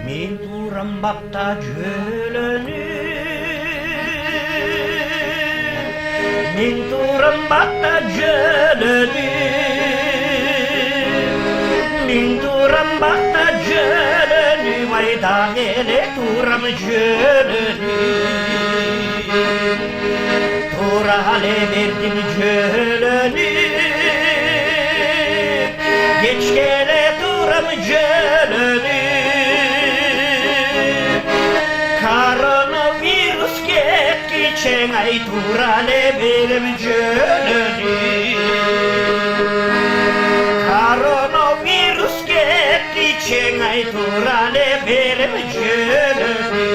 Мен турам бақта жөлөнүп, мен турам бақта жөлөнүп, мен турам бақта жөлөнүп, айда эле турам жөлөнүп, тура эле бердим жөлөнүп, кечкеле турам жөлөнүп. Koronavirüs ketki çengay turale benim jölönüp. Koronavirüs ketki çengay turale benim jölönüp.